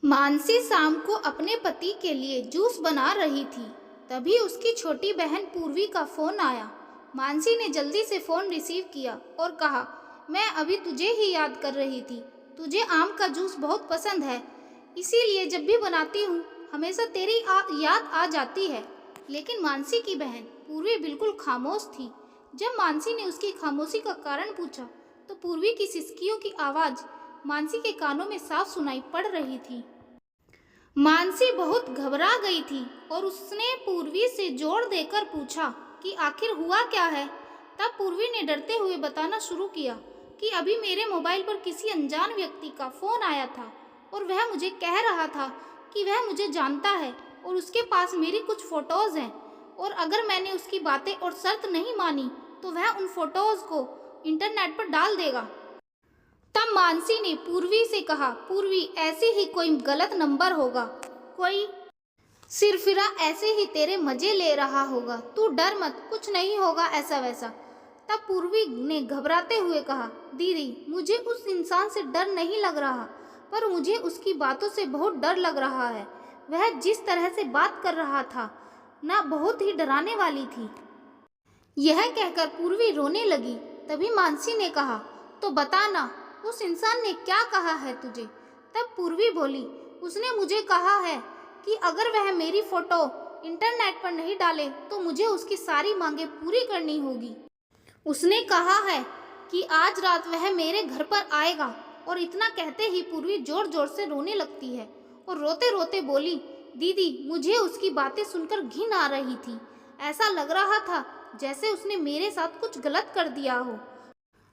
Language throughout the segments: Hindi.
मानसी शाम को अपने पति के लिए जूस बना रही थी। तभी उसकी छोटी बहन पूर्वी का फ़ोन आया। मानसी ने जल्दी से फ़ोन रिसीव किया और कहा, मैं अभी तुझे ही याद कर रही थी। तुझे आम का जूस बहुत पसंद है, इसीलिए जब भी बनाती हूँ हमेशा तेरी याद आ जाती है। लेकिन मानसी की बहन पूर्वी बिल्कुल खामोश थी। जब मानसी ने उसकी खामोशी का कारण पूछा तो पूर्वी की सिसकियों की आवाज़ मानसी के कानों में साफ सुनाई पड़ रही थी। मानसी बहुत घबरा गई थी और उसने पूर्वी से जोर देकर पूछा कि आखिर हुआ क्या है। तब पूर्वी ने डरते हुए बताना शुरू किया कि अभी मेरे मोबाइल पर किसी अनजान व्यक्ति का फ़ोन आया था और वह मुझे कह रहा था कि वह मुझे जानता है और उसके पास मेरी कुछ फ़ोटोज़ हैं और अगर मैंने उसकी बातें और शर्त नहीं मानी तो वह उन फ़ोटोज़ को इंटरनेट पर डाल देगा। तब मानसी ने पूर्वी से कहा, पूर्वी ऐसे ही कोई गलत नंबर होगा, कोई सिरफिरा ऐसे ही तेरे मजे ले रहा होगा, तू डर मत, कुछ नहीं होगा ऐसा वैसा। तब पूर्वी ने घबराते हुए कहा, दीदी मुझे उस इंसान से डर नहीं लग रहा, पर मुझे उसकी बातों से बहुत डर लग रहा है। वह जिस तरह से बात कर रहा था ना बहुत ही डराने वाली थी। यह कहकर पूर्वी रोने लगी। तभी मानसी ने कहा, तो बता ना उस इंसान ने क्या कहा है तुझे। तब पूर्वी बोली, उसने मुझे कहा है कि अगर वह मेरी फ़ोटो इंटरनेट पर नहीं डाले तो मुझे उसकी सारी मांगें पूरी करनी होगी। उसने कहा है कि आज रात वह मेरे घर पर आएगा। और इतना कहते ही पूर्वी जोर जोर से रोने लगती है और रोते रोते बोली, दीदी मुझे उसकी बातें सुनकर घिन आ रही थी। ऐसा लग रहा था जैसे उसने मेरे साथ कुछ गलत कर दिया हो।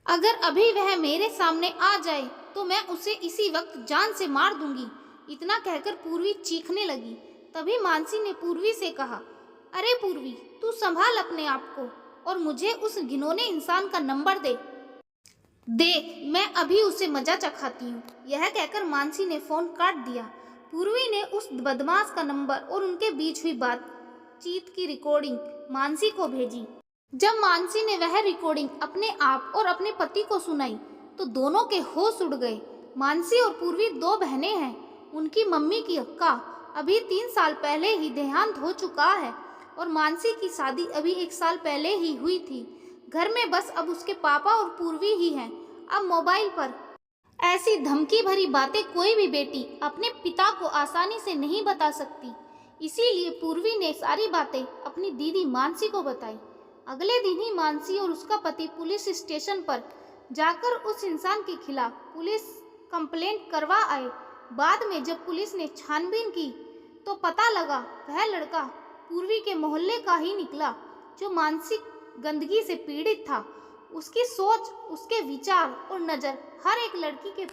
अगर अभी वह मेरे सामने आ जाए तो मैं उसे इसी वक्त जान से मार दूंगी। इतना कहकर पूर्वी चीखने लगी। तभी मानसी ने पूर्वी से कहा, अरे पूर्वी तू संभाल अपने आप को और मुझे उस घिनौने इंसान का नंबर दे। देख मैं अभी उसे मजा चखाती हूँ। यह कहकर मानसी ने फ़ोन काट दिया। पूर्वी ने उस बदमाश का नंबर और उनके बीच हुई बातचीत की रिकॉर्डिंग मानसी को भेजी। जब मानसी ने वह रिकॉर्डिंग अपने आप और अपने पति को सुनाई तो दोनों के होश उड़ गए। मानसी और पूर्वी दो बहनें हैं। उनकी मम्मी का अभी 3 साल पहले ही देहांत हो चुका है और मानसी की शादी अभी 1 साल पहले ही हुई थी। घर में बस अब उसके पापा और पूर्वी ही हैं। अब मोबाइल पर ऐसी धमकी भरी बातें कोई भी बेटी अपने पिता को आसानी से नहीं बता सकती। इसीलिए पूर्वी ने सारी बातें अपनी दीदी मानसी को बताई। अगले दिन ही मानसी और उसका पति पुलिस स्टेशन पर जाकर उस इंसान के खिलाफ पुलिस कंप्लेंट करवा आए। बाद में जब पुलिस ने छानबीन की तो पता लगा वह लड़का पूर्वी के मोहल्ले का ही निकला जो मानसिक गंदगी से पीड़ित था। उसकी सोच, उसके विचार और नज़र हर एक लड़की के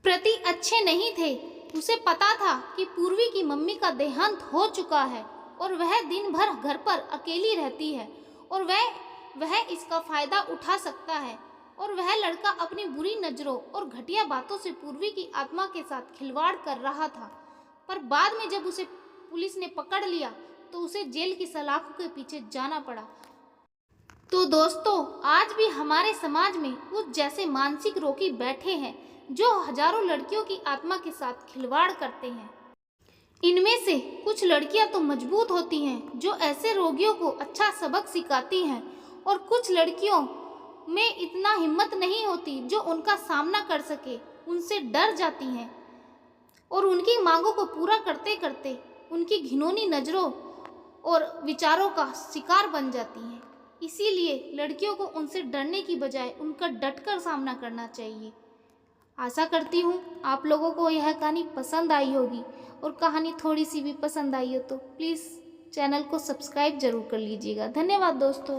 प्रति अच्छे नहीं थे। उसे पता था कि पूर्वी की मम्मी का देहांत हो चुका है और वह दिन भर घर पर अकेली रहती है और वह इसका फ़ायदा उठा सकता है। और वह लड़का अपनी बुरी नज़रों और घटिया बातों से पूर्वी की आत्मा के साथ खिलवाड़ कर रहा था। पर बाद में जब उसे पुलिस ने पकड़ लिया तो उसे जेल की सलाखों के पीछे जाना पड़ा। तो दोस्तों आज भी हमारे समाज में उस जैसे मानसिक रोगी बैठे हैं जो हजारों लड़कियों की आत्मा के साथ खिलवाड़ करते हैं। इनमें से कुछ लड़कियां तो मजबूत होती हैं जो ऐसे रोगियों को अच्छा सबक सिखाती हैं और कुछ लड़कियों में इतना हिम्मत नहीं होती जो उनका सामना कर सके, उनसे डर जाती हैं और उनकी मांगों को पूरा करते करते उनकी घिनौनी नज़रों और विचारों का शिकार बन जाती हैं। इसीलिए लड़कियों को उनसे डरने की बजाय उनका डटकर सामना करना चाहिए। आशा करती हूँ आप लोगों को यह कहानी पसंद आई होगी और कहानी थोड़ी सी भी पसंद आई हो तो प्लीज़ चैनल को सब्सक्राइब ज़रूर कर लीजिएगा। धन्यवाद दोस्तों।